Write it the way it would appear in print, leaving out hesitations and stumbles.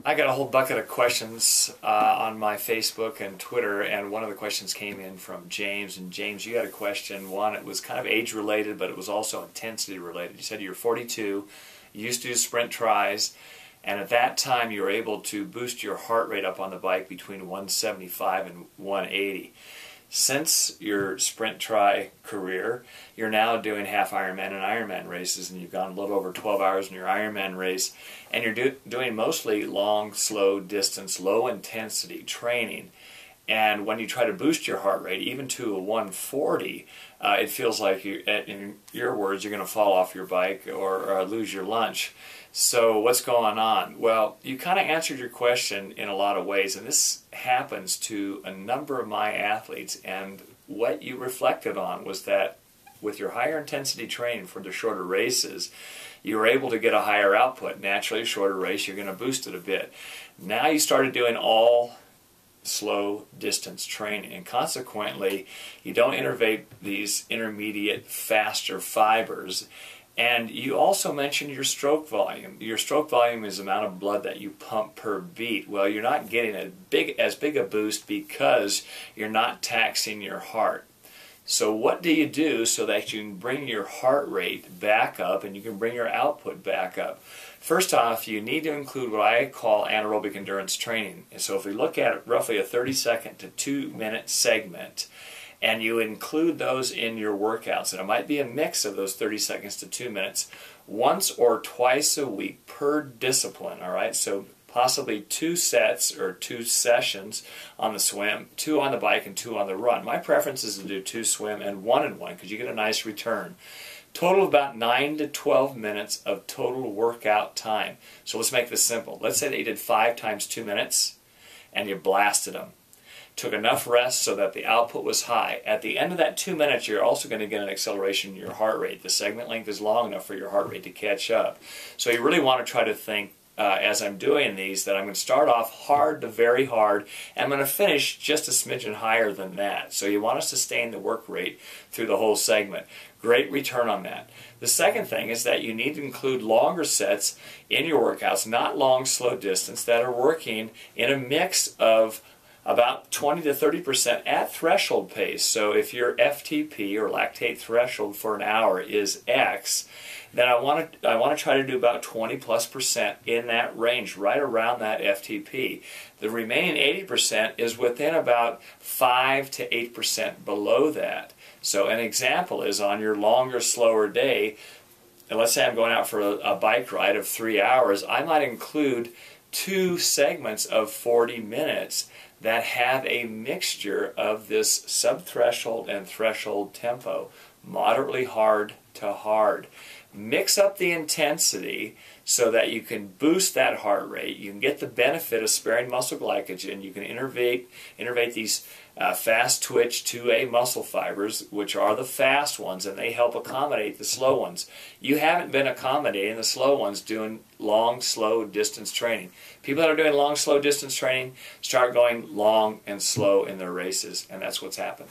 I got a whole bucket of questions on my Facebook and Twitter, and one of the questions came in from James. And James, you had a question. One, it was kind of age-related, but it was also intensity-related. You said you're 42, you used to do sprint tries, and at that time you were able to boost your heart rate up on the bike between 175 and 180. Since your sprint tri career, you're now doing half Ironman and Ironman races, and you've gone a little over 12 hours in your Ironman race, and you're doing mostly long, slow distance, low intensity training. And when you try to boost your heart rate, even to a 140, it feels like, in your words, you're going to fall off your bike or lose your lunch. So what's going on? Well, you kind of answered your question in a lot of ways, and this happens to a number of my athletes. And what you reflected on was that with your higher intensity training for the shorter races, you were able to get a higher output. Naturally, a shorter race, you're going to boost it a bit. Now you started doing all slow distance training, and consequently you don't innervate these intermediate faster fibers. And you also mentioned your stroke volume. Your stroke volume is the amount of blood that you pump per beat. Well, you're not getting as big a boost because you're not taxing your heart. So what do you do so that you can bring your heart rate back up and you can bring your output back up? First off, you need to include what I call anaerobic endurance training. And so if we look at roughly a 30-second to 2-minute segment, and you include those in your workouts, and it might be a mix of those 30 seconds to 2 minutes, once or twice a week per discipline, all right? So possibly 2 sets or 2 sessions on the swim, 2 on the bike, and 2 on the run. My preference is to do 2 swim and 1 and 1 because you get a nice return. Total of about 9 to 12 minutes of total workout time. So let's make this simple. Let's say that you did 5 times 2 minutes and you blasted them. Took enough rest so that the output was high. At the end of that 2 minutes, you're also going to get an acceleration in your heart rate. The segment length is long enough for your heart rate to catch up. So you really want to try to think, as I'm doing these, that I'm going to start off hard to very hard, and I'm going to finish just a smidgen higher than that. So you want to sustain the work rate through the whole segment. Great return on that. The second thing is that you need to include longer sets in your workouts, not long, slow distance, that are working in a mix of about 20 to 30% at threshold pace. So if your FTP or lactate threshold for an hour is X, then I want to try to do about 20+% in that range, right around that FTP. The remaining 80% is within about 5 to 8% below that. So an example is on your longer, slower day, and let's say I'm going out for a bike ride of 3 hours, I might include 2 segments of 40 minutes that have a mixture of this subthreshold and threshold tempo, moderately hard to hard. Mix up the intensity so that you can boost that heart rate. You can get the benefit of sparing muscle glycogen. You can innervate these fast twitch 2A muscle fibers, which are the fast ones, and they help accommodate the slow ones. You haven't been accommodating the slow ones doing long, slow distance training. People that are doing long, slow distance training start going long and slow in their races, and that's what's happened.